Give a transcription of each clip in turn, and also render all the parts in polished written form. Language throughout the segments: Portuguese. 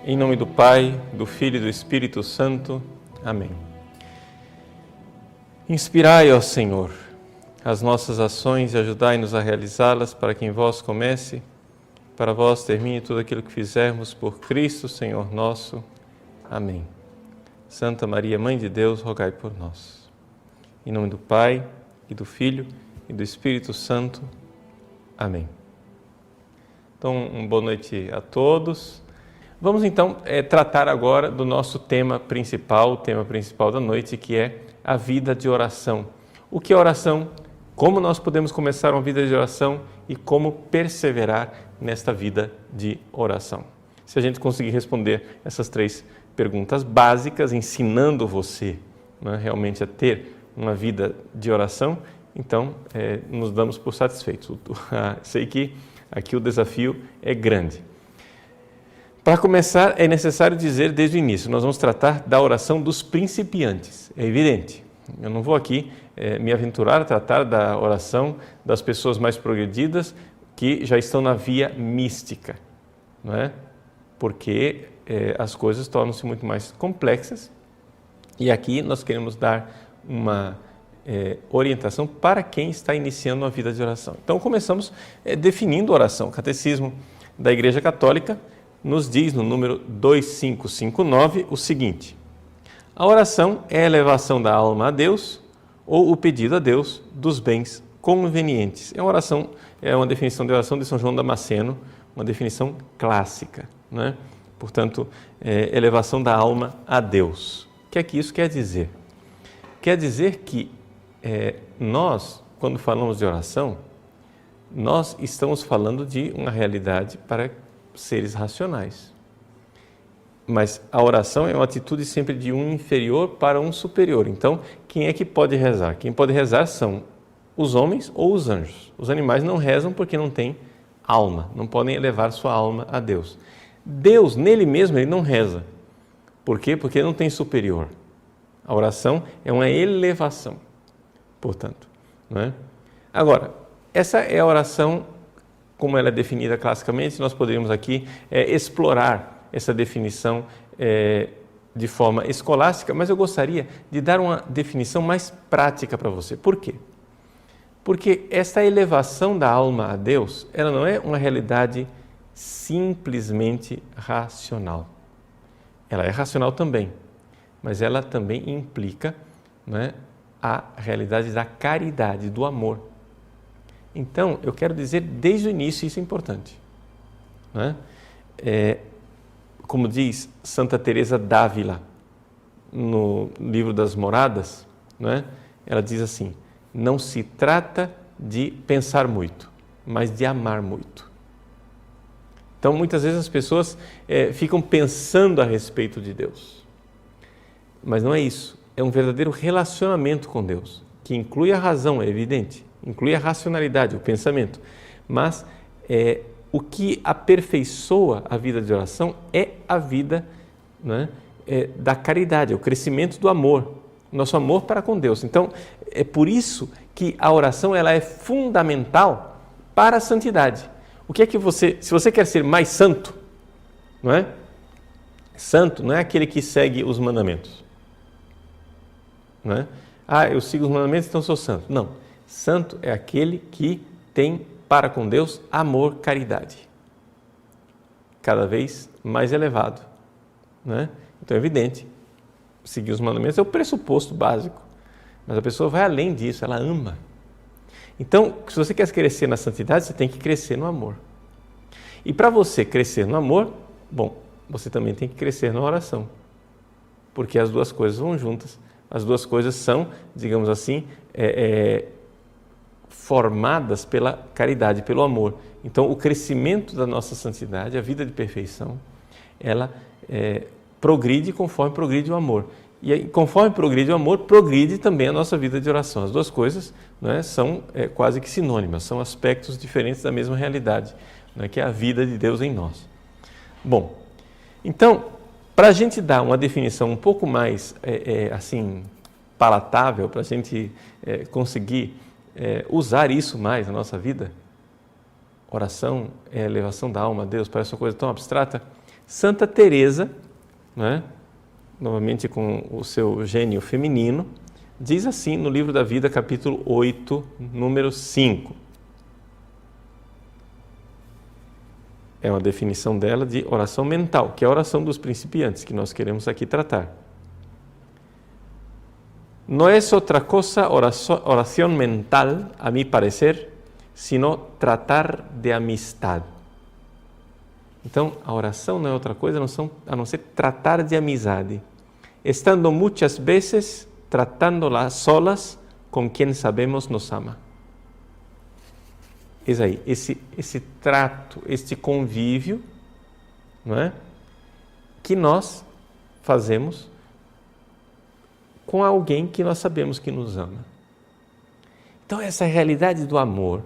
Em nome do Pai, do Filho e do Espírito Santo. Amém. Inspirai, ó Senhor, as nossas ações e ajudai-nos a realizá-las, para que em vós comece, para vós termine tudo aquilo que fizermos por Cristo, Senhor nosso. Amém. Santa Maria, Mãe de Deus, rogai por nós. Em nome do Pai, e do Filho e do Espírito Santo. Amém. Então, uma boa noite a todos. Vamos então tratar agora do nosso tema principal, o tema principal da noite, que é a vida de oração. O que é oração? Como nós podemos começar uma vida de oração e como perseverar nesta vida de oração. Se a gente conseguir responder essas três perguntas básicas, ensinando você, né, realmente a ter uma vida de oração, então nos damos por satisfeitos. Sei que aqui o desafio é grande. Para começar, é necessário dizer desde o início, nós vamos tratar da oração dos principiantes, é evidente. Eu não vou aqui me aventurar a tratar da oração das pessoas mais progredidas que já estão na via mística, não é? Porque as coisas tornam-se muito mais complexas e aqui nós queremos dar uma orientação para quem está iniciando uma vida de oração. Então começamos definindo a oração. O Catecismo da Igreja Católica nos diz no número 2559 o seguinte: a oração é a elevação da alma a Deus ou o pedido a Deus dos bens convenientes. É uma definição de oração de São João Damasceno, uma definição clássica, né? Portanto, elevação da alma a Deus. O que é que isso quer dizer? Quer dizer que nós, quando falamos de oração, nós estamos falando de uma realidade para seres racionais. Mas a oração é uma atitude sempre de um inferior para um superior. Então, quem é que pode rezar? Quem pode rezar são os homens ou os anjos. Os animais não rezam porque não têm alma, não podem elevar sua alma a Deus. Deus, nele mesmo, ele não reza. Por quê? Porque ele não tem superior. A oração é uma elevação, portanto, não é? Agora, essa é a oração como ela é definida classicamente. Nós poderíamos aqui explorar essa definição de forma escolástica, mas eu gostaria de dar uma definição mais prática para você. Por quê? Porque essa elevação da alma a Deus, ela não é uma realidade simplesmente racional. Ela é racional também, mas ela também implica, né, a realidade da caridade, do amor. Então, eu quero dizer desde o início, isso é importante, né? Como diz Santa Teresa d'Ávila no livro das Moradas, né? Ela diz assim: não se trata de pensar muito, mas de amar muito. Então, muitas vezes as pessoas ficam pensando a respeito de Deus, mas não é isso. É um verdadeiro relacionamento com Deus, que inclui a razão, é evidente, inclui a racionalidade, o pensamento, mas o que aperfeiçoa a vida de oração é a vida, né, da caridade, é o crescimento do amor, nosso amor para com Deus. Então, é por isso que a oração ela é fundamental para a santidade. O que é que se você quer ser mais santo, não é? Santo não é aquele que segue os mandamentos, não é? Ah, eu sigo os mandamentos, então sou santo. Não. Santo é aquele que tem para com Deus amor, caridade, cada vez mais elevado, né? Então é evidente, seguir os mandamentos é o pressuposto básico, mas a pessoa vai além disso, ela ama. Então, se você quer crescer na santidade, você tem que crescer no amor. E para você crescer no amor, bom, você também tem que crescer na oração, porque as duas coisas vão juntas, as duas coisas são, digamos assim, formadas pela caridade, pelo amor. Então, o crescimento da nossa santidade, a vida de perfeição, ela progride conforme progride o amor. E aí, conforme progride o amor, progride também a nossa vida de oração. As duas coisas, né, são quase que sinônimas, são aspectos diferentes da mesma realidade, né, que é a vida de Deus em nós. Bom, então, para a gente dar uma definição um pouco mais assim palatável, para a gente conseguir usar isso mais na nossa vida, oração é a elevação da alma a Deus, parece uma coisa tão abstrata. Santa Teresa, né, novamente com o seu gênio feminino, diz assim no Livro da Vida, capítulo 8, número 5. É uma definição dela de oração mental, que é a oração dos principiantes, que nós queremos aqui tratar. No es otra cosa oración mental, a mi parecer, sino tratar de amistad. Então, a oração não é outra coisa a não ser tratar de amizade, estando muitas vezes tratando-la solas com quem sabemos nos ama. Eis aí, esse trato, este convívio, não é? Que nós fazemos com alguém que nós sabemos que nos ama. Então, essa realidade do amor,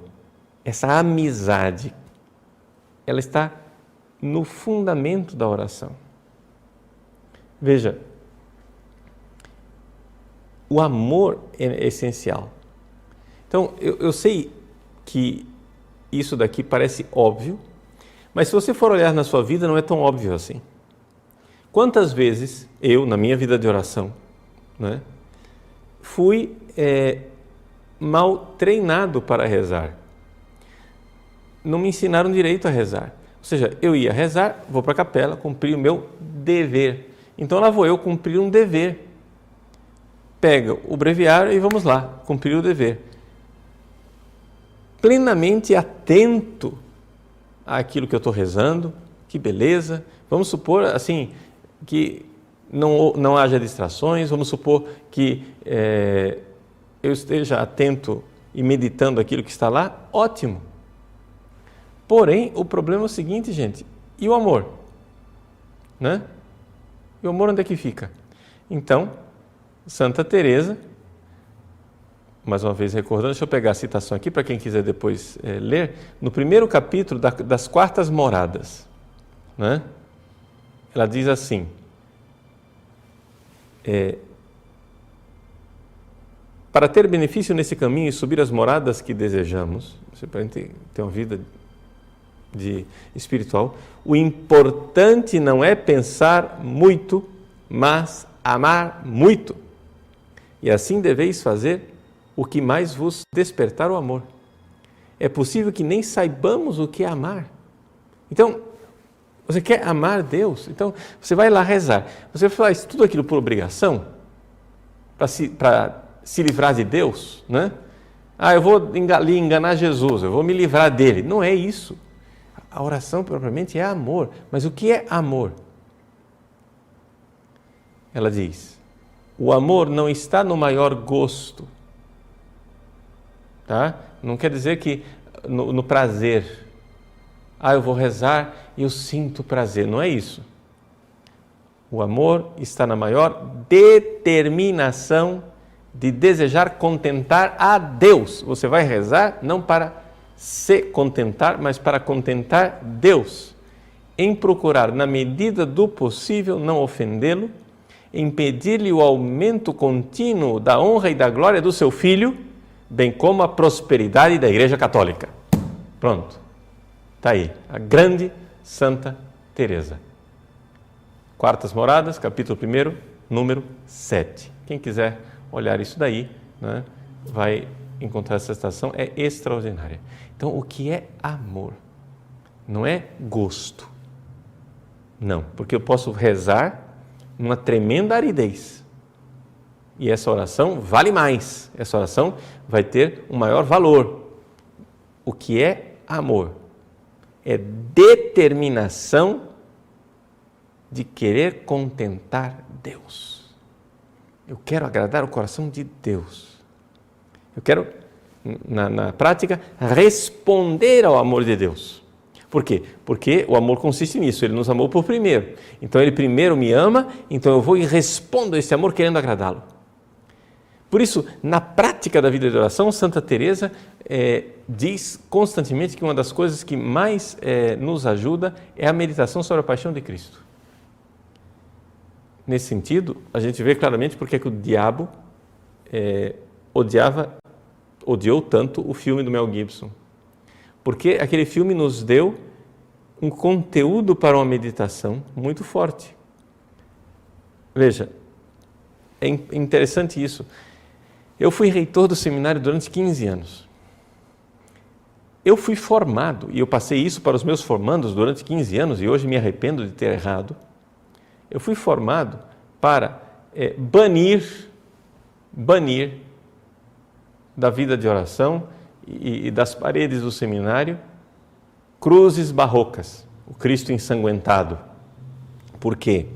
essa amizade, ela está no fundamento da oração. Veja, o amor é essencial. Então, eu sei que isso daqui parece óbvio, mas se você for olhar na sua vida, não é tão óbvio assim. Quantas vezes eu, na minha vida de oração, né, fui mal treinado para rezar. Não me ensinaram direito a rezar. Ou seja, eu ia rezar, vou para a capela, cumprir o meu dever. Então lá vou eu cumprir um dever. Pega o breviário e vamos lá, cumprir o dever. Plenamente atento àquilo que eu estou rezando, que beleza. Vamos supor assim que não haja distrações, vamos supor que eu esteja atento e meditando aquilo que está lá, ótimo. Porém, o problema é o seguinte, gente, e o amor? Né? E o amor onde é que fica? Então, Santa Teresa, mais uma vez recordando, deixa eu pegar a citação aqui para quem quiser depois ler, no primeiro capítulo das quartas moradas, né? Ela diz assim, para ter benefício nesse caminho e subir as moradas que desejamos, você pode ter uma vida espiritual, o importante não é pensar muito, mas amar muito. E assim deveis fazer o que mais vos despertar o amor. É possível que nem saibamos o que é amar. Então, você quer amar Deus? Então, você vai lá rezar. Você faz tudo aquilo por obrigação, para se livrar de Deus, né? Eu vou lhe enganar Jesus, eu vou me livrar dele. Não é isso. A oração propriamente é amor. Mas o que é amor? Ela diz, o amor não está no maior gosto. Tá? Não quer dizer que no prazer. Eu vou rezar e eu sinto prazer. Não é isso. O amor está na maior determinação de desejar contentar a Deus. Você vai rezar não para se contentar, mas para contentar Deus, em procurar, na medida do possível, não ofendê-lo, em pedir-lhe o aumento contínuo da honra e da glória do seu Filho, bem como a prosperidade da Igreja Católica. Pronto. Está aí, a grande Santa Teresa. Quartas Moradas, capítulo 1, número 7. Quem quiser olhar isso daí, né, vai encontrar essa citação, é extraordinária. Então, o que é amor? Não é gosto. Não, porque eu posso rezar numa tremenda aridez. E essa oração vale mais. Essa oração vai ter um maior valor. O que é amor? É determinação de querer contentar Deus. Eu quero agradar o coração de Deus. Eu quero, na prática, responder ao amor de Deus. Por quê? Porque o amor consiste nisso, Ele nos amou por primeiro. Então, Ele primeiro me ama, então eu vou e respondo a esse amor querendo agradá-lo. Por isso, na prática da vida de oração, Santa Teresa diz constantemente que uma das coisas que mais nos ajuda é a meditação sobre a paixão de Cristo. Nesse sentido, a gente vê claramente porque que o diabo odiou tanto o filme do Mel Gibson. Porque aquele filme nos deu um conteúdo para uma meditação muito forte. Veja, é interessante isso. Eu fui reitor do seminário durante 15 anos. Eu fui formado, e eu passei isso para os meus formandos durante 15 anos, e hoje me arrependo de ter errado. Eu fui formado para banir da vida de oração e das paredes do seminário cruzes barrocas, o Cristo ensanguentado. Por quê?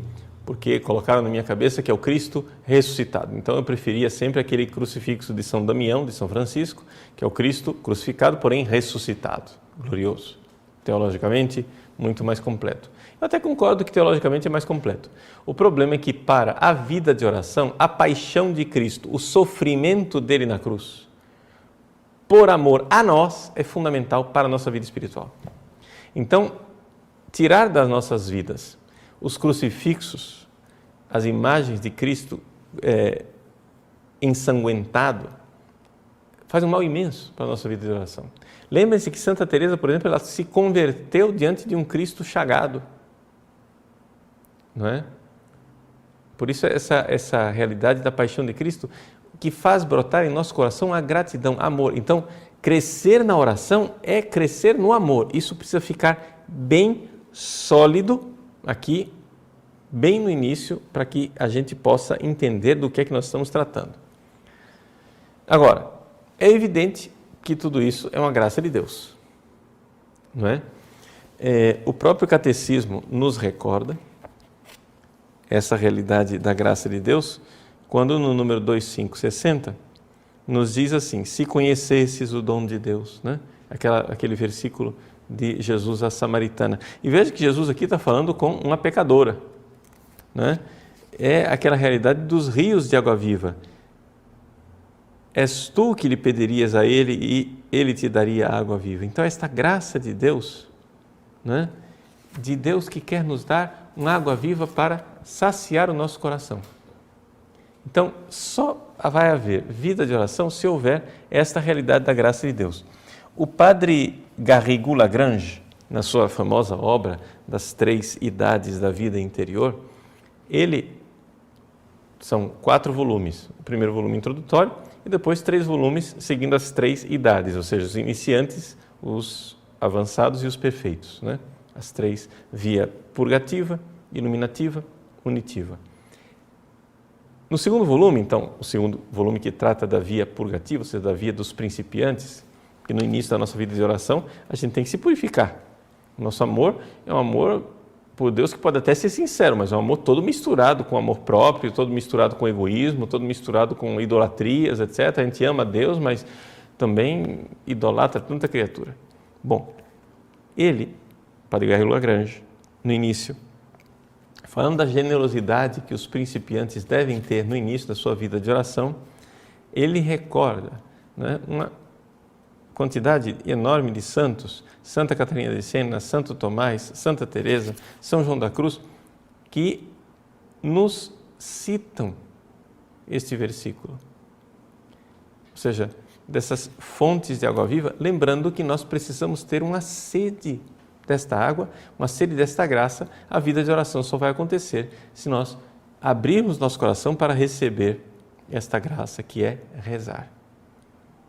Porque colocaram na minha cabeça que é o Cristo ressuscitado. Então eu preferia sempre aquele crucifixo de São Damião, de São Francisco, que é o Cristo crucificado, porém ressuscitado, glorioso. Teologicamente, muito mais completo. Eu até concordo que teologicamente é mais completo. O problema é que para a vida de oração, a paixão de Cristo, o sofrimento dele na cruz, por amor a nós, é fundamental para a nossa vida espiritual. Então, tirar das nossas vidas os crucifixos, as imagens de Cristo ensanguentado, faz um mal imenso para a nossa vida de oração. Lembre-se que Santa Teresa, por exemplo, ela se converteu diante de um Cristo chagado. Não é? Por isso essa realidade da paixão de Cristo que faz brotar em nosso coração a gratidão, amor. Então, crescer na oração é crescer no amor. Isso precisa ficar bem sólido aqui, bem no início, para que a gente possa entender do que é que nós estamos tratando. Agora, é evidente que tudo isso é uma graça de Deus, não é? O próprio catecismo nos recorda essa realidade da graça de Deus, quando no número 2560 nos diz assim: se conhecesses o dom de Deus, né? Aquele versículo de Jesus à samaritana. E veja que Jesus aqui está falando com uma pecadora, né? É aquela realidade dos rios de água viva. És tu que lhe pedirias a ele e ele te daria água viva. Então esta graça de Deus, né? De Deus que quer nos dar uma água viva para saciar o nosso coração. Então, só vai haver vida de oração se houver esta realidade da graça de Deus. O padre Garrigou-Lagrange, na sua famosa obra das 3 idades da vida interior, são 4 volumes. O primeiro volume introdutório e depois 3 volumes seguindo as 3 idades, ou seja, os iniciantes, os avançados e os perfeitos, né? As 3, via purgativa, iluminativa, unitiva. No segundo volume, então, o segundo volume que trata da via purgativa, ou seja, da via dos principiantes, porque no início da nossa vida de oração, a gente tem que se purificar. O nosso amor é um amor por Deus que pode até ser sincero, mas é um amor todo misturado com amor próprio, todo misturado com egoísmo, todo misturado com idolatrias, etc. A gente ama Deus, mas também idolatra tanta criatura. Bom, Padre Garrigou-Lagrange, no início, falando da generosidade que os principiantes devem ter no início da sua vida de oração, ele recorda, né, uma quantidade enorme de santos, Santa Catarina de Siena, Santo Tomás, Santa Teresa, São João da Cruz, que nos citam este versículo. Ou seja, dessas fontes de água viva, lembrando que nós precisamos ter uma sede desta água, uma sede desta graça. A vida de oração só vai acontecer se nós abrirmos nosso coração para receber esta graça que é rezar.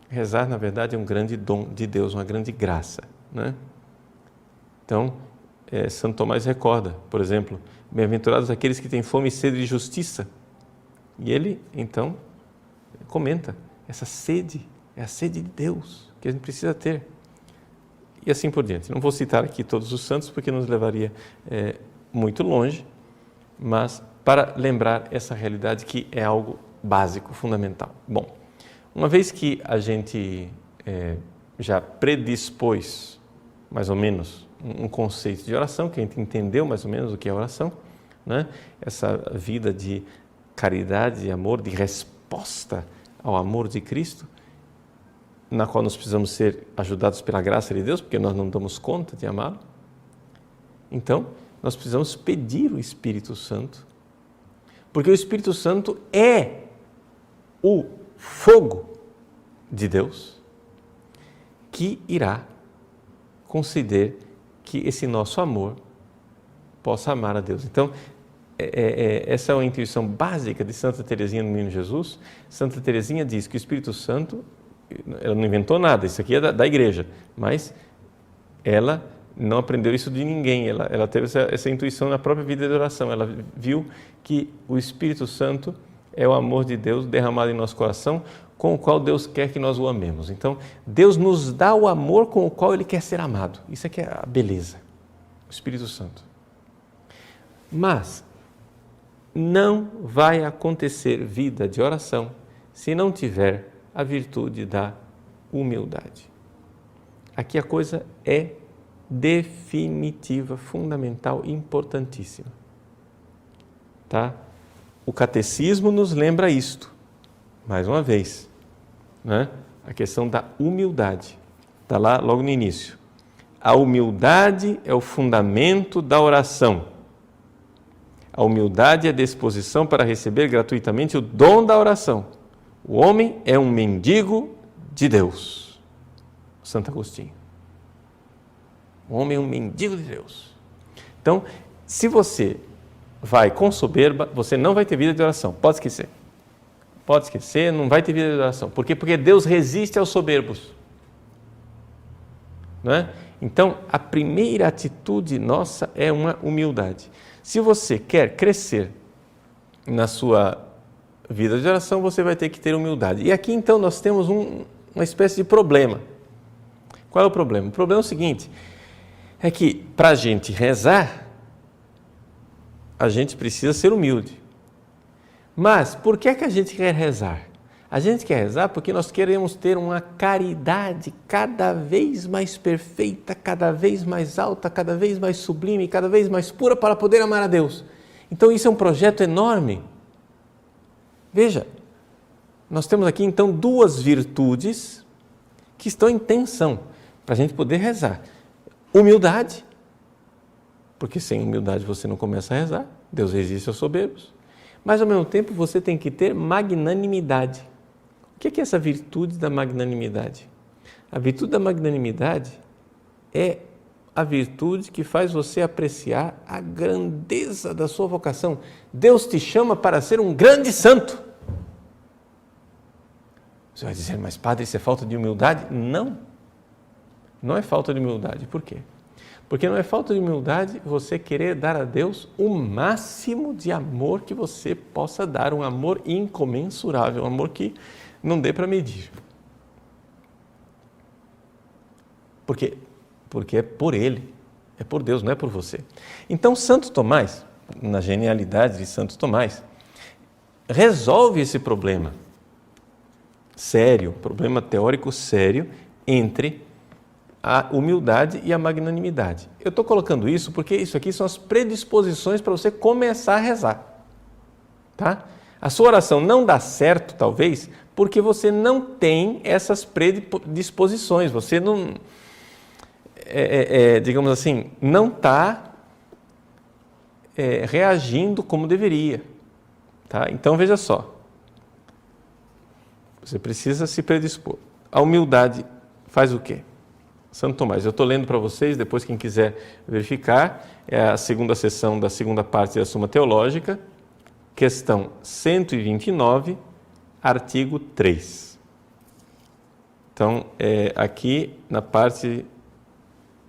Rezar, na verdade, é um grande dom de Deus, uma grande graça, né? Então, Santo Tomás recorda, por exemplo, bem-aventurados aqueles que têm fome e sede de justiça. E ele, então, comenta, essa sede é a sede de Deus que a gente precisa ter. E assim por diante. Não vou citar aqui todos os santos porque nos levaria muito longe, mas para lembrar essa realidade que é algo básico, fundamental. Bom, uma vez que a gente já predispôs mais ou menos um conceito de oração, que a gente entendeu mais ou menos o que é oração, né? Essa vida de caridade, de amor, de resposta ao amor de Cristo, na qual nós precisamos ser ajudados pela graça de Deus, porque nós não damos conta de amá-lo. Então, nós precisamos pedir o Espírito Santo, porque o Espírito Santo é o fogo de Deus que irá conceder que esse nosso amor possa amar a Deus. Então, essa é uma intuição básica de Santa Teresinha do Menino Jesus. Santa Teresinha diz que o Espírito Santo, ela não inventou nada, isso aqui é da igreja, mas ela não aprendeu isso de ninguém, ela teve essa intuição na própria vida de oração. Ela viu que o Espírito Santo é o amor de Deus derramado em nosso coração, com o qual Deus quer que nós o amemos. Então, Deus nos dá o amor com o qual Ele quer ser amado. Isso aqui é a beleza, o Espírito Santo. Mas não vai acontecer vida de oração se não tiver a virtude da humildade. Aqui a coisa é definitiva, fundamental, importantíssima. Tá? O catecismo nos lembra isto, mais uma vez, né? A questão da humildade. Está lá logo no início. A humildade é o fundamento da oração. A humildade é a disposição para receber gratuitamente o dom da oração. O homem é um mendigo de Deus. Santo Agostinho. O homem é um mendigo de Deus. Então, se você vai com soberba, você não vai ter vida de oração. Pode esquecer. Pode esquecer, não vai ter vida de oração. Por quê? Porque Deus resiste aos soberbos. Não é? Então, a primeira atitude nossa é uma humildade. Se você quer crescer na sua vida de oração, você vai ter que ter humildade. E aqui, então, nós temos uma espécie de problema. Qual é o problema? O problema é o seguinte, é que para a gente rezar, a gente precisa ser humilde. Mas por que a gente quer rezar? A gente quer rezar porque nós queremos ter uma caridade cada vez mais perfeita, cada vez mais alta, cada vez mais sublime, cada vez mais pura para poder amar a Deus. Então isso é um projeto enorme. Veja, nós temos aqui então duas virtudes que estão em tensão para a gente poder rezar. Humildade, porque sem humildade você não começa a rezar, Deus resiste aos soberbos. Mas ao mesmo tempo você tem que ter magnanimidade. O que é essa virtude da magnanimidade? A virtude da magnanimidade é a virtude que faz você apreciar a grandeza da sua vocação. Deus te chama para ser um grande santo. Você vai dizer, mas padre, isso é falta de humildade? Não, não é falta de humildade. Por quê? Porque não é falta de humildade você querer dar a Deus o máximo de amor que você possa dar, um amor incomensurável, um amor que não dê para medir. Porque é por Ele, é por Deus, não é por você. Então, Santo Tomás, na genialidade de Santo Tomás, resolve esse problema sério, problema teórico sério, entre a humildade e a magnanimidade. Eu estou colocando isso porque isso aqui são as predisposições para você começar a rezar. Tá? A sua oração não dá certo, talvez, porque você não tem essas predisposições, você não, digamos assim, não está reagindo como deveria. Tá? Então, veja só, você precisa se predispor. A humildade faz o quê? Santo Tomás, eu estou lendo para vocês, depois quem quiser verificar, é a segunda sessão da segunda parte da Suma Teológica, questão 129, artigo 3. Então, aqui na parte,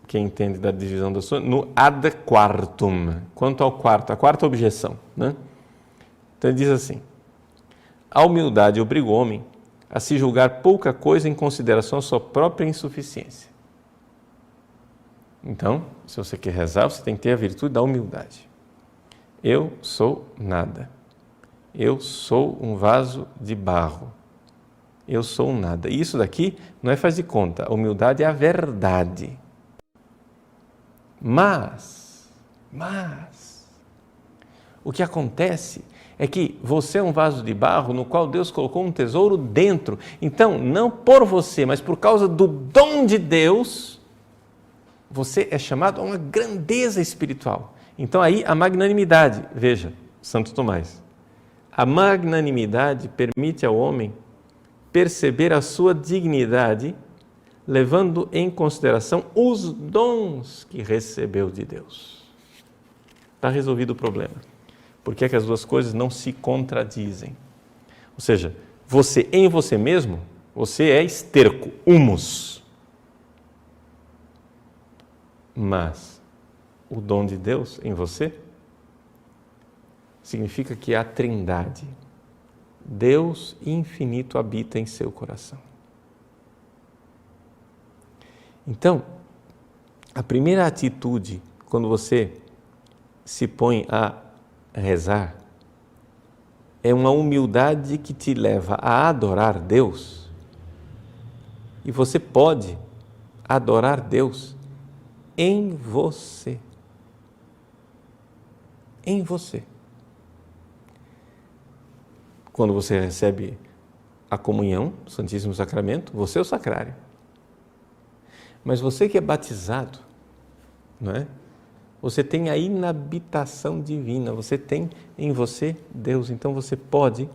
quem entende da divisão da Suma, no ad quartum, quanto ao quarto, a quarta objeção. Né? Então ele diz assim, a humildade obriga o homem a se julgar pouca coisa em consideração à sua própria insuficiência. Então, se você quer rezar, você tem que ter a virtude da humildade. Eu sou nada. Eu sou um vaso de barro. Eu sou um nada. E isso daqui não é faz de conta. A humildade é a verdade. Mas, o que acontece é que você é um vaso de barro no qual Deus colocou um tesouro dentro. Então, não por você, mas por causa do dom de Deus, você é chamado a uma grandeza espiritual. Então aí a magnanimidade, veja, Santo Tomás, a magnanimidade permite ao homem perceber a sua dignidade levando em consideração os dons que recebeu de Deus. Está resolvido o problema. Por que é que as duas coisas não se contradizem? Ou seja, você em você mesmo, você é esterco, humus. Mas o dom de Deus em você significa que a Trindade, Deus infinito, habita em seu coração. Então, a primeira atitude, quando você se põe a rezar, é uma humildade que te leva a adorar Deus. E você pode adorar Deus em você. Em você. Quando você recebe a comunhão, o Santíssimo Sacramento, você é o sacrário. Mas você que é batizado, não é? Você tem a inabitação divina, você tem em você Deus. Então você pode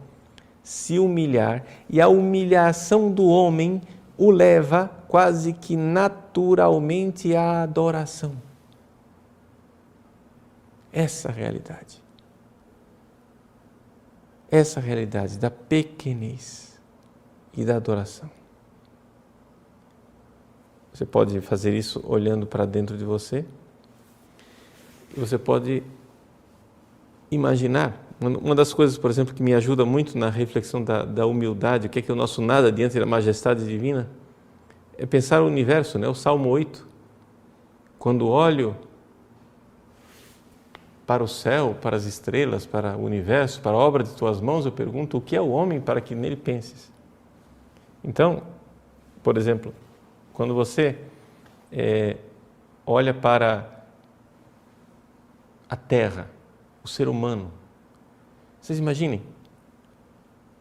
se humilhar e a humilhação do homem o leva quase que naturalmente à adoração. Essa realidade. Essa realidade da pequenez e da adoração. Você pode fazer isso olhando para dentro de você. E você pode imaginar. Uma das coisas, por exemplo, que me ajuda muito na reflexão da humildade, o que é o nosso nada diante da majestade divina, é pensar o universo, né? O Salmo 8. Quando olho para o céu, para as estrelas, para o universo, para a obra de tuas mãos, eu pergunto, o que é o homem para que nele penses? Então, por exemplo, quando você olha para a Terra, o ser humano, vocês imaginem,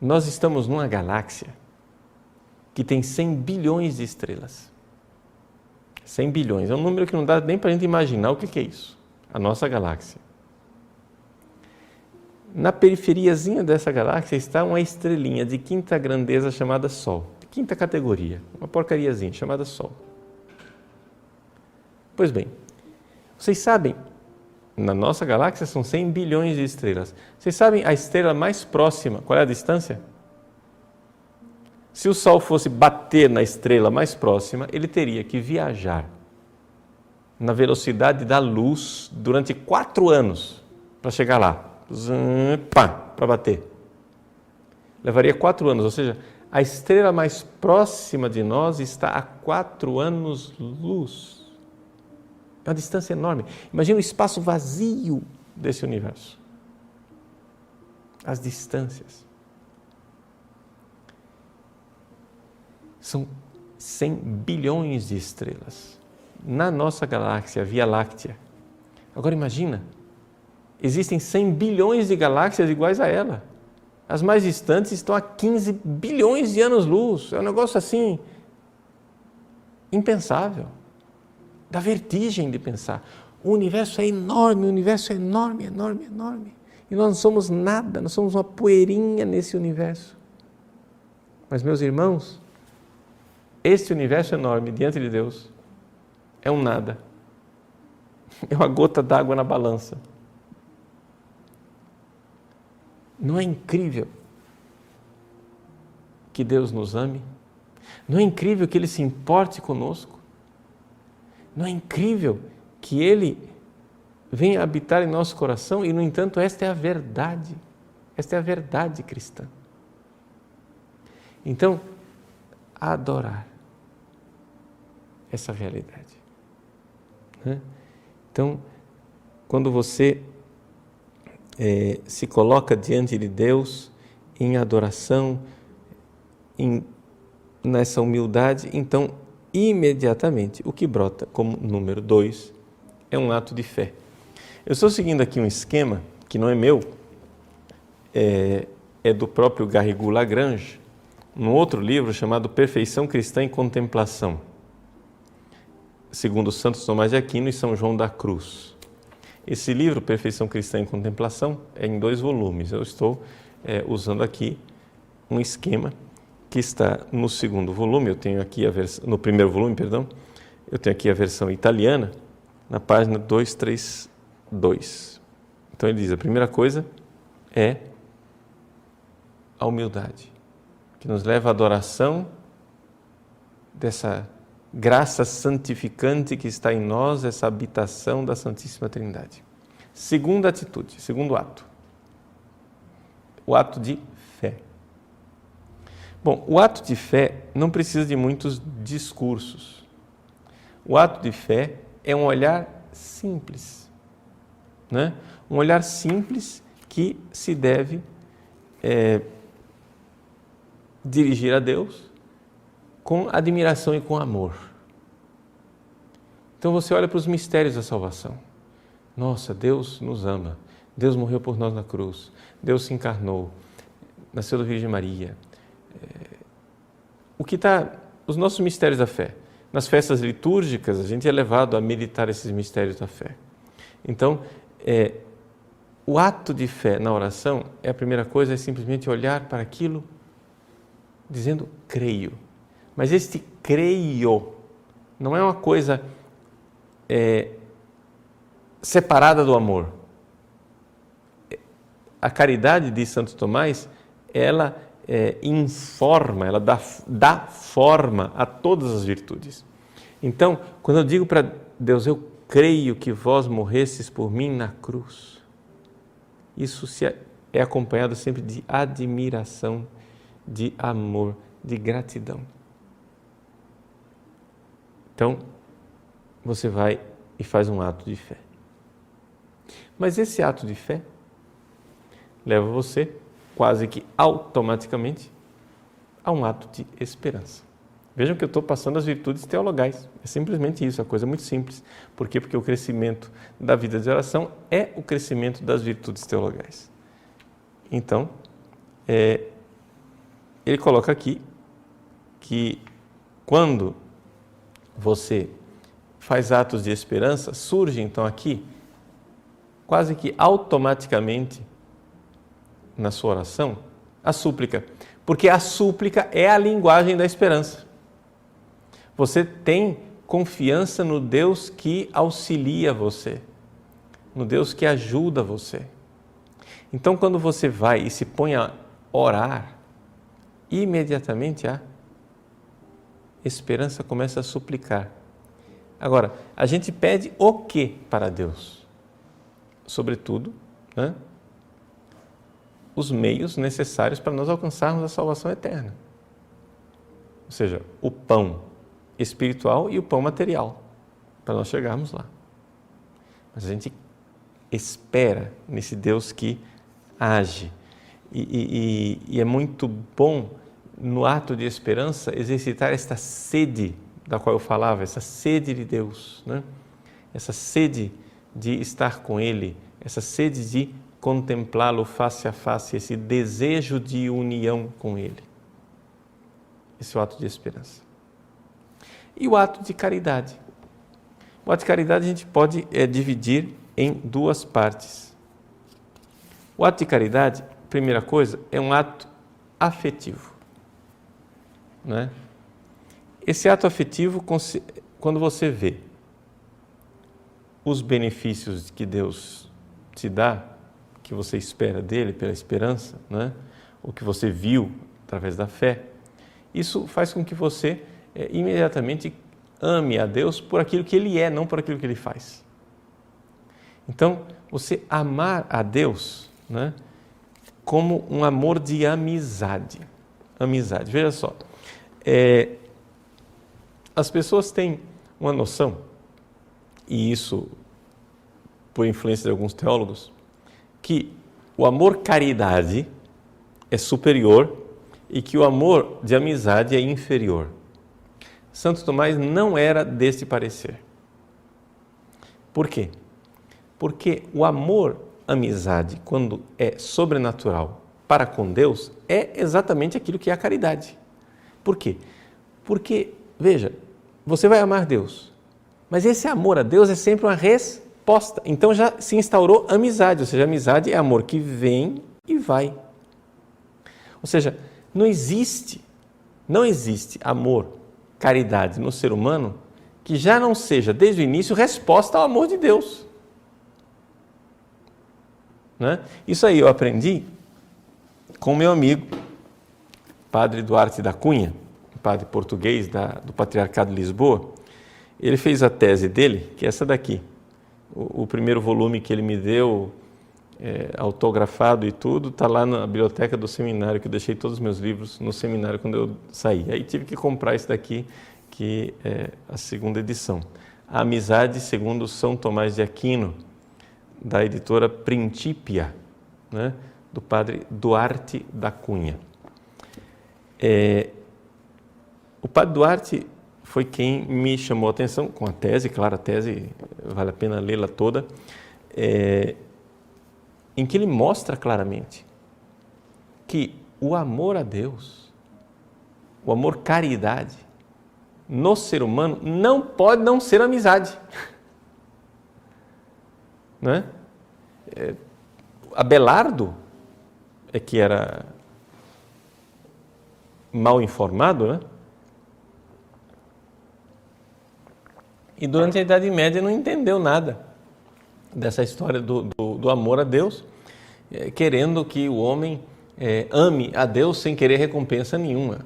nós estamos numa galáxia que tem 100 bilhões de estrelas. 100 bilhões, é um número que não dá nem para a gente imaginar o que é isso, a nossa galáxia. Na periferiazinha dessa galáxia está uma estrelinha de quinta grandeza chamada Sol, de quinta categoria, uma porcariazinha chamada Sol. Pois bem, vocês sabem, na nossa galáxia são 100 bilhões de estrelas. Vocês sabem a estrela mais próxima, qual é a distância? Se o Sol fosse bater na estrela mais próxima, ele teria que viajar na velocidade da luz durante 4 anos para chegar lá. Para bater. Levaria 4 anos, ou seja, a estrela mais próxima de nós está a 4 anos-luz. É uma distância enorme. Imagina o espaço vazio desse universo. As distâncias. São 100 bilhões de estrelas. Na nossa galáxia, Via Láctea. Agora imagina, existem 100 bilhões de galáxias iguais a ela. As mais distantes estão a 15 bilhões de anos-luz. É um negócio assim, impensável. Dá vertigem de pensar. O universo é enorme, enorme. E nós não somos nada, nós somos uma poeirinha nesse universo. Mas, meus irmãos, este universo enorme diante de Deus é um nada. É uma gota d'água na balança. Não é incrível que Deus nos ame? Não é incrível que Ele se importe conosco? Não é incrível que Ele venha habitar em nosso coração? E, no entanto, esta é a verdade. Esta é a verdade cristã. Então, adorar essa realidade. Então, quando você se coloca diante de Deus em adoração, nessa humildade, então imediatamente o que brota como número 2 é um ato de fé. Eu estou seguindo aqui um esquema que não é meu, é do próprio Garrigou Lagrange, num outro livro chamado Perfeição Cristã em Contemplação, segundo Santo Tomás de Aquino e São João da Cruz. Esse livro, Perfeição Cristã em Contemplação, é em 2 volumes. Eu estou usando aqui um esquema que está no segundo volume, eu tenho aqui a versão, no primeiro volume, perdão, eu tenho aqui a versão italiana, na página 232. Então ele diz, a primeira coisa é a humildade, que nos leva à adoração dessa graça santificante que está em nós, essa habitação da Santíssima Trindade. Segunda atitude, segundo ato, o ato de fé. Bom, o ato de fé não precisa de muitos discursos. O ato de fé é um olhar simples, né? Um olhar simples que se deve dirigir a Deus com admiração e com amor. Então você olha para os mistérios da salvação. Nossa, Deus nos ama. Deus morreu por nós na cruz. Deus se encarnou. Nasceu da Virgem Maria. Os nossos mistérios da fé. Nas festas litúrgicas, a gente é levado a meditar esses mistérios da fé. Então, o ato de fé na oração, a primeira coisa é simplesmente olhar para aquilo dizendo creio. Mas este creio não é uma coisa separada do amor. A caridade de Santo Tomás, ela informa, ela dá forma a todas as virtudes. Então, quando eu digo para Deus, eu creio que vós morresses por mim na cruz, isso é acompanhado sempre de admiração, de amor, de gratidão. Então, você vai e faz um ato de fé. Mas esse ato de fé leva você, quase que automaticamente, a um ato de esperança. Vejam que eu estou passando as virtudes teologais. É simplesmente isso, a coisa é muito simples. Por quê? Porque o crescimento da vida de oração é o crescimento das virtudes teologais. Então, ele coloca aqui que quando você faz atos de esperança, surge então aqui, quase que automaticamente, na sua oração, a súplica. Porque a súplica é a linguagem da esperança. Você tem confiança no Deus que auxilia você, no Deus que ajuda você. Então, quando você vai e se põe a orar, imediatamente a esperança começa a suplicar. Agora, a gente pede o que para Deus? Sobretudo, né, os meios necessários para nós alcançarmos a salvação eterna. Ou seja, o pão espiritual e o pão material, para nós chegarmos lá. Mas a gente espera nesse Deus que age. E é muito bom, no ato de esperança, exercitar esta sede da qual eu falava, essa sede de Deus, né? Essa sede de estar com Ele, essa sede de contemplá-lo face a face, esse desejo de união com Ele. Esse é o ato de esperança. E o ato de caridade. O ato de caridade a gente pode dividir em duas partes. O ato de caridade, primeira coisa, é um ato afetivo, né? Esse ato afetivo, quando você vê os benefícios que Deus te dá, que você espera dele pela esperança, né? O que você viu através da fé, isso faz com que você imediatamente ame a Deus por aquilo que Ele é, não por aquilo que Ele faz. Então, você amar a Deus, né, como um amor de amizade. Amizade. Veja só, as pessoas têm uma noção, e isso por influência de alguns teólogos, que o amor caridade é superior e que o amor de amizade é inferior. Santo Tomás não era deste parecer. Por quê? Porque o amor amizade, quando é sobrenatural para com Deus, é exatamente aquilo que é a caridade. Por quê? Porque, veja, você vai amar Deus, mas esse amor a Deus é sempre uma resposta. Então já se instaurou amizade, ou seja, amizade é amor que vem e vai. Ou seja, não existe Não existe amor, caridade no ser humano que já não seja, desde o início, resposta ao amor de Deus. Né? Isso aí eu aprendi com meu amigo, padre Duarte da Cunha, padre português do Patriarcado de Lisboa. Ele fez a tese dele, que é essa daqui. O primeiro volume que ele me deu, autografado e tudo, está lá na biblioteca do seminário, que eu deixei todos os meus livros no seminário quando eu saí. Aí tive que comprar esse daqui, que é a segunda edição. A Amizade segundo São Tomás de Aquino, da editora Principia, né, do padre Duarte da Cunha. O padre Duarte foi quem me chamou a atenção com a tese, claro, a tese vale a pena lê-la toda, em que ele mostra claramente que o amor a Deus, o amor caridade, no ser humano não pode não ser amizade. Né? Abelardo, que era mal informado, né? E durante a Idade Média não entendeu nada dessa história do amor a Deus, querendo que o homem ame a Deus sem querer recompensa nenhuma.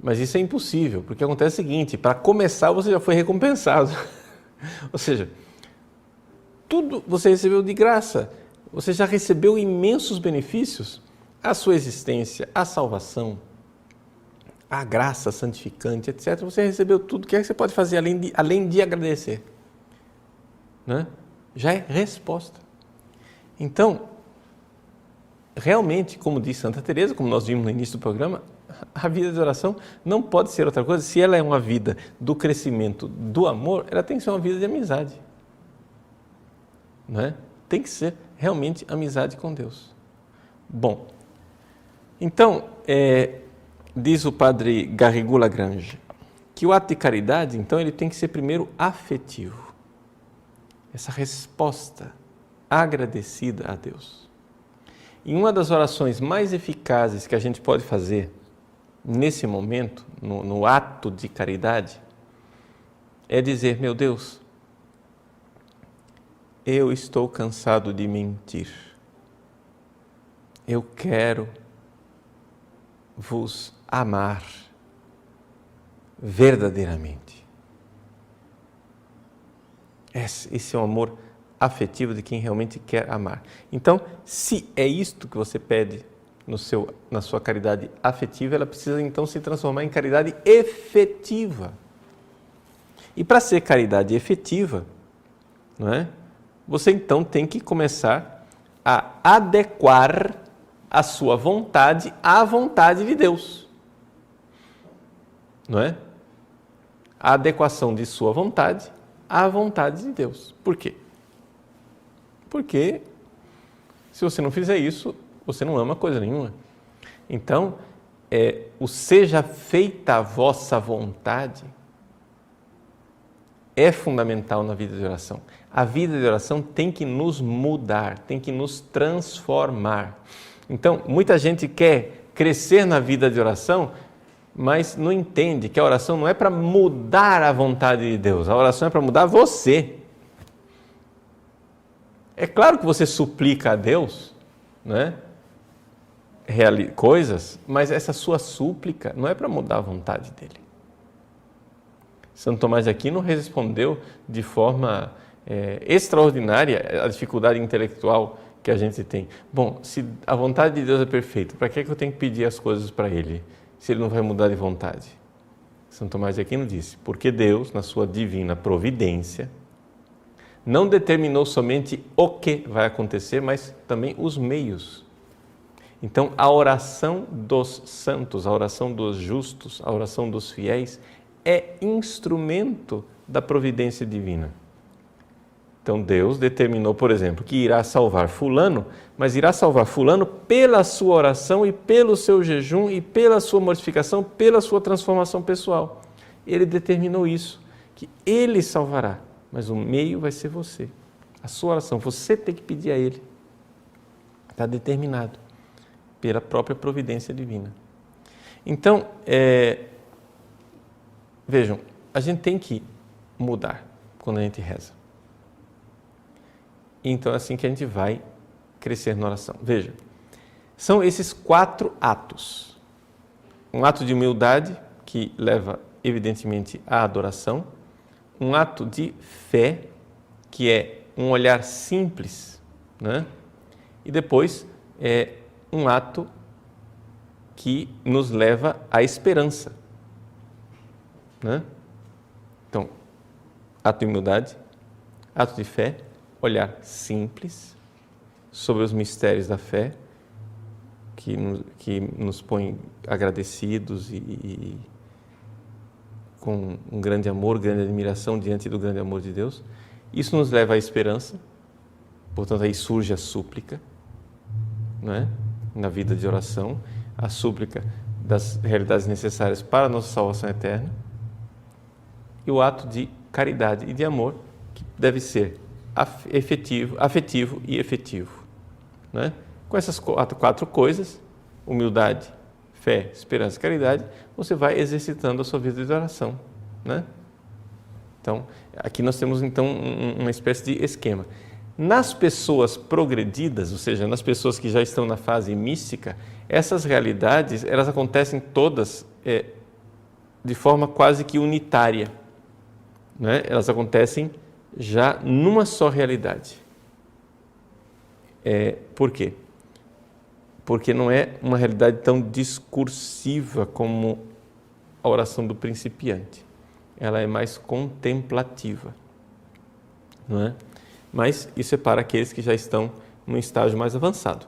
Mas isso é impossível, porque acontece o seguinte: para começar você já foi recompensado. Ou seja, tudo você recebeu de graça, você já recebeu imensos benefícios, a sua existência, a salvação, a graça santificante, etc. Você recebeu tudo, o que é que você pode fazer além de agradecer? Né? Já é resposta. Então, realmente, como diz Santa Teresa, como nós vimos no início do programa, a vida de oração não pode ser outra coisa. Se ela é uma vida do crescimento do amor, ela tem que ser uma vida de amizade. Não é? Tem que ser realmente amizade com Deus. Bom, então, diz o padre Garrigou Lagrange, que o ato de caridade, então, ele tem que ser primeiro afetivo. Essa resposta agradecida a Deus. E uma das orações mais eficazes que a gente pode fazer nesse momento, no ato de caridade, é dizer: meu Deus, eu estou cansado de mentir. Eu quero vos amar verdadeiramente. Esse é o amor afetivo de quem realmente quer amar. Então, se é isto que você pede na sua caridade afetiva, ela precisa então se transformar em caridade efetiva. E para ser caridade efetiva, não é? Você então tem que começar a adequar a sua vontade à vontade de Deus. Não é? A adequação de sua vontade à vontade de Deus. Por quê? Porque se você não fizer isso, você não ama coisa nenhuma. Então, o seja feita a vossa vontade é fundamental na vida de oração. A vida de oração tem que nos mudar, tem que nos transformar. Então, muita gente quer crescer na vida de oração, mas não entende que a oração não é para mudar a vontade de Deus, a oração é para mudar você. É claro que você suplica a Deus, né, coisas, mas essa sua súplica não é para mudar a vontade dele. Santo Tomás de Aquino respondeu de forma extraordinária a dificuldade intelectual que a gente tem. Bom, se a vontade de Deus é perfeita, para que eu tenho que pedir as coisas para Ele, se Ele não vai mudar de vontade? Santo Tomás de Aquino disse: porque Deus, na sua divina providência, não determinou somente o que vai acontecer, mas também os meios. Então, a oração dos santos, a oração dos justos, a oração dos fiéis é instrumento da providência divina. Então, Deus determinou, por exemplo, que irá salvar fulano, mas irá salvar fulano pela sua oração e pelo seu jejum e pela sua mortificação, pela sua transformação pessoal. Ele determinou isso, que Ele salvará, mas o meio vai ser você. A sua oração, você tem que pedir a Ele. Está determinado pela própria providência divina. Então, vejam, a gente tem que mudar quando a gente reza. Então é assim que a gente vai crescer na oração. Veja, são esses 4 atos. Um ato de humildade, que leva evidentemente à adoração. Um ato de fé, que é um olhar simples, né? E depois um ato que nos leva à esperança, né? Então, ato de humildade, ato de fé, olhar simples sobre os mistérios da fé, que nos põe agradecidos e com um grande amor, grande admiração diante do grande amor de Deus. Isso nos leva à esperança, portanto aí surge a súplica, não é? Na vida de oração, a súplica das realidades necessárias para a nossa salvação eterna, e o ato de caridade e de amor, que deve ser afetivo e efetivo, né? Com essas 4 coisas, humildade, fé, esperança e caridade, você vai exercitando a sua vida de oração, né? Então, aqui nós temos então uma espécie de esquema. Nas pessoas progredidas, ou seja, nas pessoas que já estão na fase mística, essas realidades, elas acontecem todas de forma quase que unitária, né? Elas acontecem já numa só realidade. Por quê? Porque não é uma realidade tão discursiva como a oração do principiante. Ela é mais contemplativa, não é? Mas isso é para aqueles que já estão num estágio mais avançado.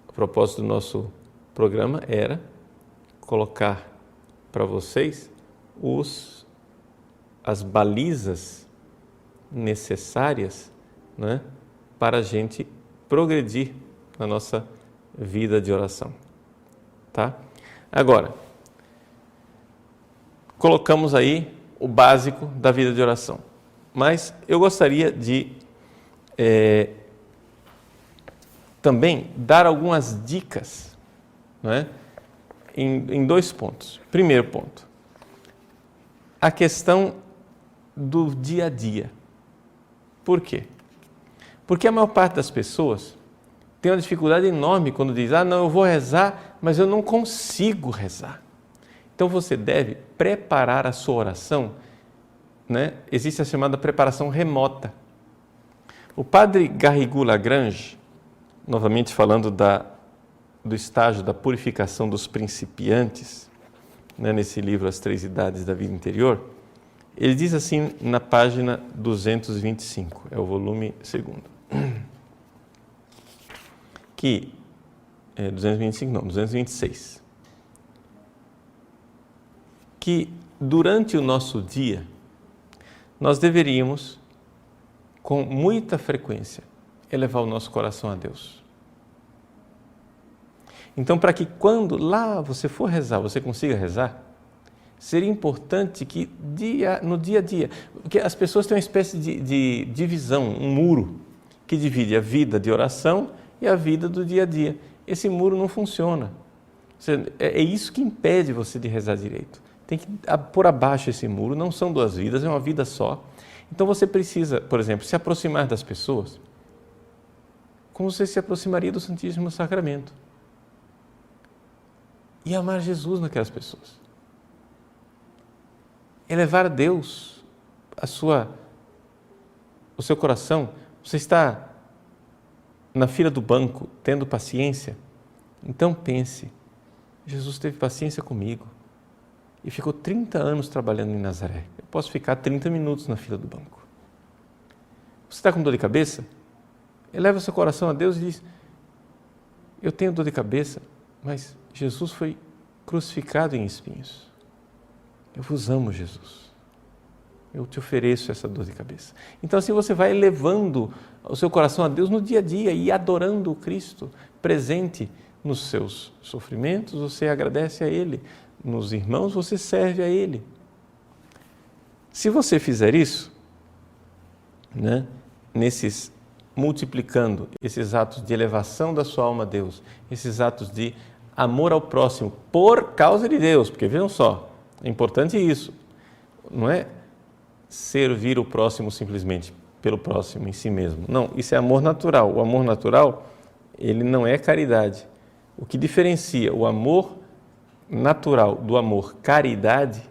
O propósito do nosso programa era colocar para vocês as balizas necessárias, né, para a gente progredir na nossa vida de oração, tá? Agora, colocamos aí o básico da vida de oração, mas eu gostaria de também dar algumas dicas, não é? Em 2 pontos. Primeiro ponto, a questão do dia a dia. Por quê? Porque a maior parte das pessoas tem uma dificuldade enorme quando diz, não, eu vou rezar, mas eu não consigo rezar. Então você deve preparar a sua oração, né? Existe a chamada preparação remota. O padre Garrigou Lagrange, novamente falando do estágio da purificação dos principiantes, né, nesse livro As 3 Idades da Vida Interior, ele diz assim na página 225, é o volume 2º, que 226, que durante o nosso dia nós deveríamos, com muita frequência, elevar o nosso coração a Deus. Então, para que quando lá você for rezar, você consiga rezar, seria importante que no dia a dia, porque as pessoas têm uma espécie de divisão, um muro, que divide a vida de oração e a vida do dia a dia. Esse muro não funciona. É isso que impede você de rezar direito. Tem que pôr abaixo esse muro, não são 2 vidas, é uma vida só. Então você precisa, por exemplo, se aproximar das pessoas como você se aproximaria do Santíssimo Sacramento. E amar Jesus naquelas pessoas. Elevar a Deus o seu coração. Você está na fila do banco, tendo paciência? Então pense, Jesus teve paciência comigo e ficou 30 anos trabalhando em Nazaré. Eu posso ficar 30 minutos na fila do banco. Você está com dor de cabeça? Eleva seu coração a Deus e diz, eu tenho dor de cabeça, mas Jesus foi crucificado em espinhos. Eu vos amo, Jesus. Eu te ofereço essa dor de cabeça. Então assim você vai elevando o seu coração a Deus no dia a dia e adorando o Cristo presente nos seus sofrimentos, você agradece a Ele. Nos irmãos, você serve a Ele. Se você fizer isso, né, multiplicando esses atos de elevação da sua alma a Deus, esses atos de amor ao próximo por causa de Deus, porque vejam só, é importante isso, não é servir o próximo simplesmente pelo próximo em si mesmo. Não, isso é amor natural. O amor natural, ele não é caridade. O que diferencia o amor natural do amor caridade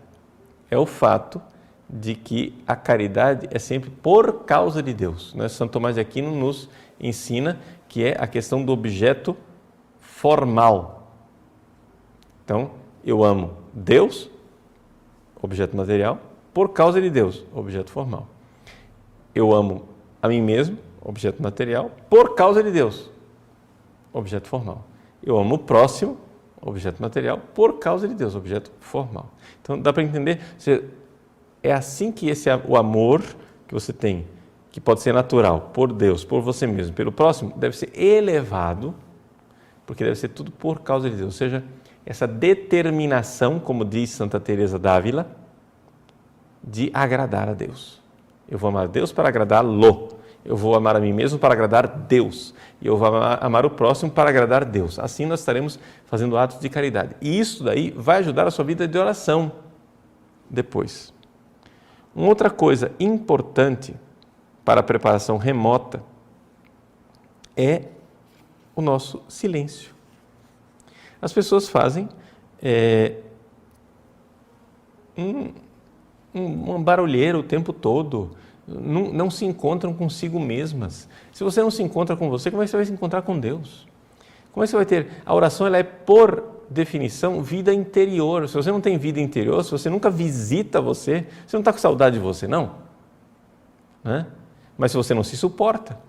é o fato de que a caridade é sempre por causa de Deus. Santo Tomás de Aquino nos ensina que é a questão do objeto formal. Então, eu amo Deus, objeto material, por causa de Deus, objeto formal. Eu amo a mim mesmo, objeto material, por causa de Deus, objeto formal. Eu amo o próximo, objeto material, por causa de Deus, objeto formal. Então, dá para entender, é assim que o amor que você tem, que pode ser natural, por Deus, por você mesmo, pelo próximo, deve ser elevado, porque deve ser tudo por causa de Deus. Ou seja, essa determinação, como diz Santa Teresa d'Ávila, de agradar a Deus. Eu vou amar Deus para agradá-lo. Eu vou amar a mim mesmo para agradar Deus. E eu vou amar o próximo para agradar Deus. Assim nós estaremos fazendo atos de caridade. E isso daí vai ajudar a sua vida de oração depois. Uma outra coisa importante para a preparação remota é o nosso silêncio. As pessoas fazem uma barulheira o tempo todo, não se encontram consigo mesmas. Se você não se encontra com você, como é que você vai se encontrar com Deus? Como é que você vai ter? A oração ela é, por definição, vida interior. Se você não tem vida interior, se você nunca visita você não está com saudade de você, não? Mas se você não se suporta,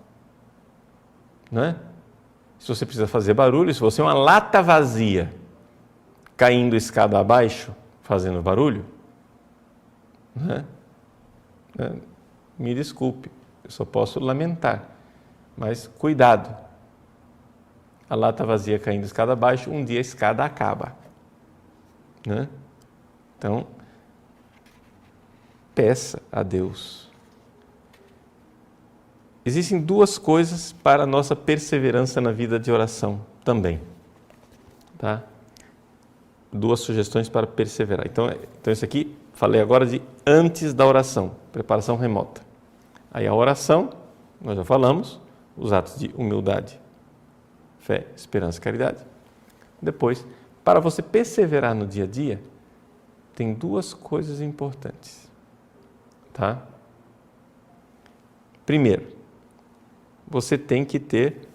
se você precisa fazer barulho, se você é uma lata vazia, caindo escada abaixo, fazendo barulho, me desculpe, eu só posso lamentar, mas cuidado. A lata vazia caindo escada abaixo, um dia a escada acaba. Então, peça a Deus. Existem duas coisas para a nossa perseverança na vida de oração também. Tá? Duas sugestões para perseverar. Então isso aqui, falei agora de antes da oração, preparação remota. Aí a oração, nós já falamos, os atos de humildade, fé, esperança e caridade. Depois, para você perseverar no dia a dia, tem duas coisas importantes. Tá? Primeiro, você tem que ter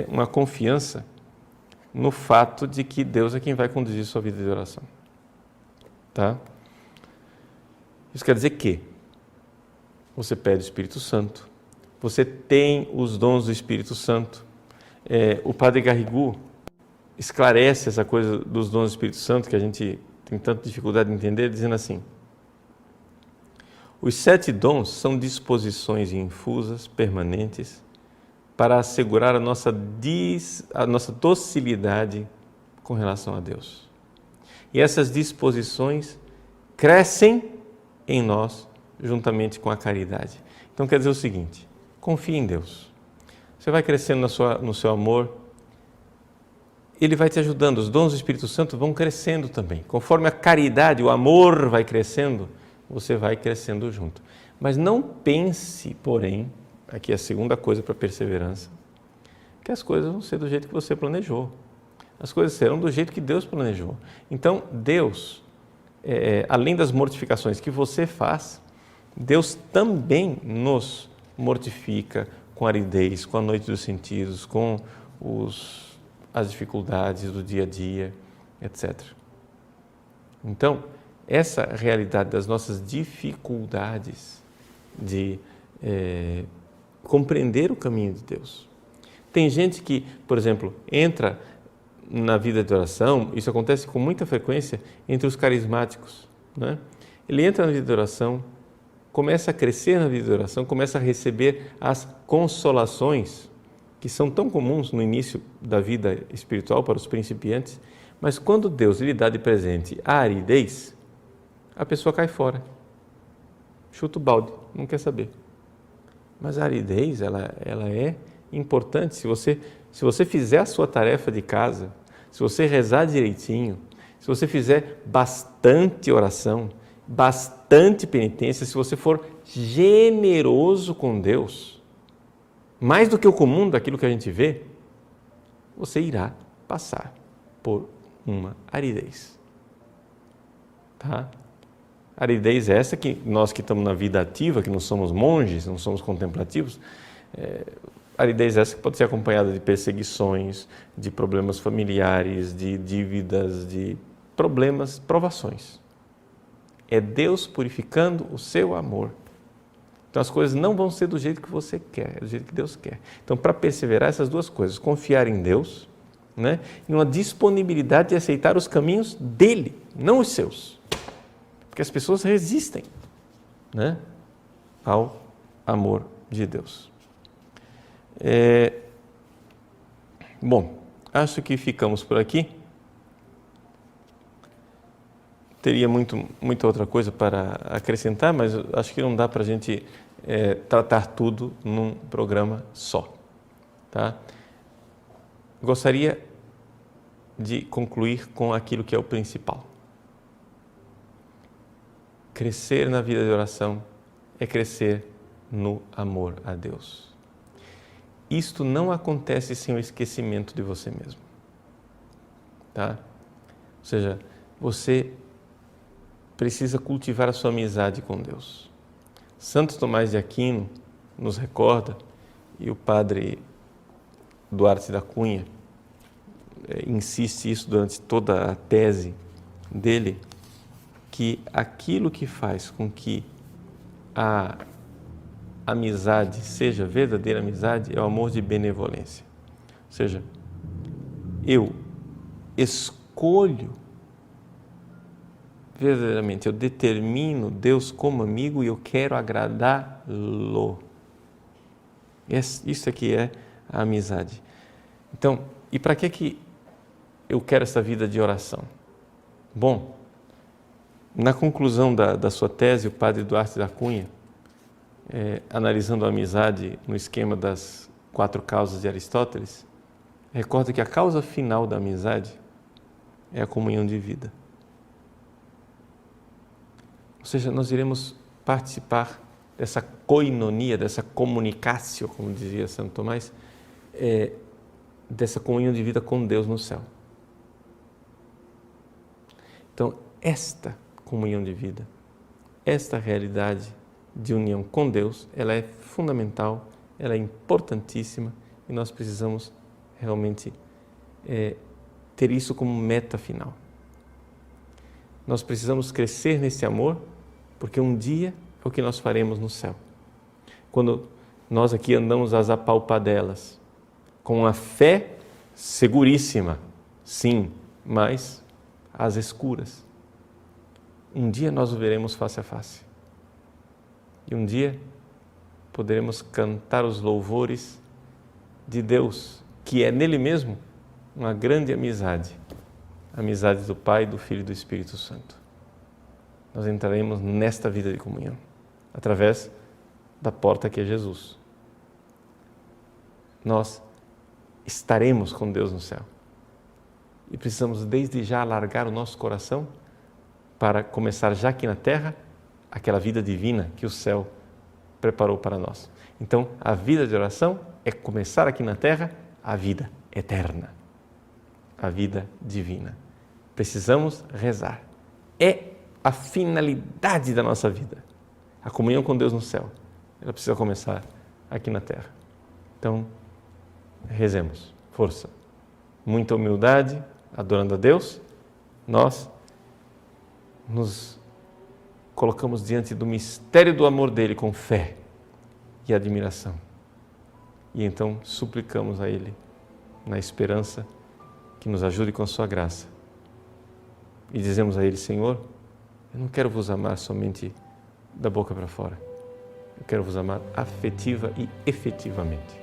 uma confiança no fato de que Deus é quem vai conduzir sua vida de oração. Tá? Isso quer dizer que você pede o Espírito Santo, você tem os dons do Espírito Santo. O Padre Garrigou esclarece essa coisa dos dons do Espírito Santo, que a gente tem tanta dificuldade de entender, dizendo assim: os 7 dons são disposições infusas, permanentes, para assegurar a nossa docilidade com relação a Deus. E essas disposições crescem em nós juntamente com a caridade. Então quer dizer o seguinte: confie em Deus. Você vai crescendo no seu amor, Ele vai te ajudando, os dons do Espírito Santo vão crescendo também. Conforme a caridade, o amor vai crescendo, você vai crescendo junto. Mas não pense, porém, aqui é a segunda coisa para a perseverança, que as coisas vão ser do jeito que você planejou. As coisas serão do jeito que Deus planejou. Então, Deus, além das mortificações que você faz, Deus também nos mortifica com aridez, com a noite dos sentidos, com as dificuldades do dia a dia, etc. Então, essa realidade das nossas dificuldades de compreender o caminho de Deus. Tem gente que, por exemplo, entra na vida de oração, isso acontece com muita frequência entre os carismáticos, né? Ele entra na vida de oração, começa a crescer na vida de oração, começa a receber as consolações que são tão comuns no início da vida espiritual para os principiantes, mas quando Deus lhe dá de presente a aridez, a pessoa cai fora, chuta o balde, não quer saber. Mas a aridez, ela é importante. Se você fizer a sua tarefa de casa, se você rezar direitinho, se você fizer bastante oração, bastante penitência, se você for generoso com Deus, mais do que o comum daquilo que a gente vê, você irá passar por uma aridez. Tá? Aridez é essa que nós que estamos na vida ativa, que não somos monges, não somos contemplativos, aridez essa que pode ser acompanhada de perseguições, de problemas familiares, de dívidas, de problemas, provações. É Deus purificando o seu amor. Então as coisas não vão ser do jeito que você quer, é do jeito que Deus quer. Então, para perseverar, essas duas coisas, confiar em Deus, né, e uma disponibilidade de aceitar os caminhos dele, não os seus. Porque as pessoas resistem, né, ao amor de Deus. Bom, acho que ficamos por aqui. Teria muita outra coisa para acrescentar, mas acho que não dá para a gente tratar tudo num programa só. Tá? Gostaria de concluir com aquilo que é o principal. Crescer na vida de oração é crescer no amor a Deus. Isto não acontece sem o esquecimento de você mesmo. Tá? Ou seja, você precisa cultivar a sua amizade com Deus. Santo Tomás de Aquino nos recorda, e o padre Duarte da Cunha insiste isso durante toda a tese dele, que aquilo que faz com que a amizade seja verdadeira amizade é o amor de benevolência. Ou seja, eu escolho verdadeiramente, eu determino Deus como amigo e eu quero agradá-lo. Isso aqui é a amizade. Então, e para que eu quero essa vida de oração? Bom, na conclusão da sua tese, o padre Duarte da Cunha, analisando a amizade no esquema das 4 causas de Aristóteles, recorda que a causa final da amizade é a comunhão de vida. Ou seja, nós iremos participar dessa koinonia, dessa comunicatio, como dizia Santo Tomás, dessa comunhão de vida com Deus no céu. Então, esta comunhão de vida, esta realidade de união com Deus, ela é fundamental, ela é importantíssima e nós precisamos realmente ter isso como meta final. Nós precisamos crescer nesse amor, porque um dia é o que nós faremos no céu. Quando nós aqui andamos às apalpadelas, com a fé seguríssima, sim, mas às escuras. Um dia nós o veremos face a face. E um dia poderemos cantar os louvores de Deus, que é nele mesmo uma grande amizade. A amizade do Pai, do Filho e do Espírito Santo. Nós entraremos nesta vida de comunhão, através da porta que é Jesus. Nós estaremos com Deus no céu. E precisamos desde já alargar o nosso coração para começar já aqui na terra aquela vida divina que o céu preparou para nós. Então, a vida de oração é começar aqui na terra a vida eterna, a vida divina. Precisamos rezar. É a finalidade da nossa vida. A comunhão com Deus no céu. Ela precisa começar aqui na terra. Então, rezemos. Força. Muita humildade, adorando a Deus, nós nos colocamos diante do mistério do amor dele com fé e admiração. E então suplicamos a Ele, na esperança, que nos ajude com a sua graça. E dizemos a Ele: Senhor, eu não quero vos amar somente da boca para fora. Eu quero vos amar afetiva e efetivamente.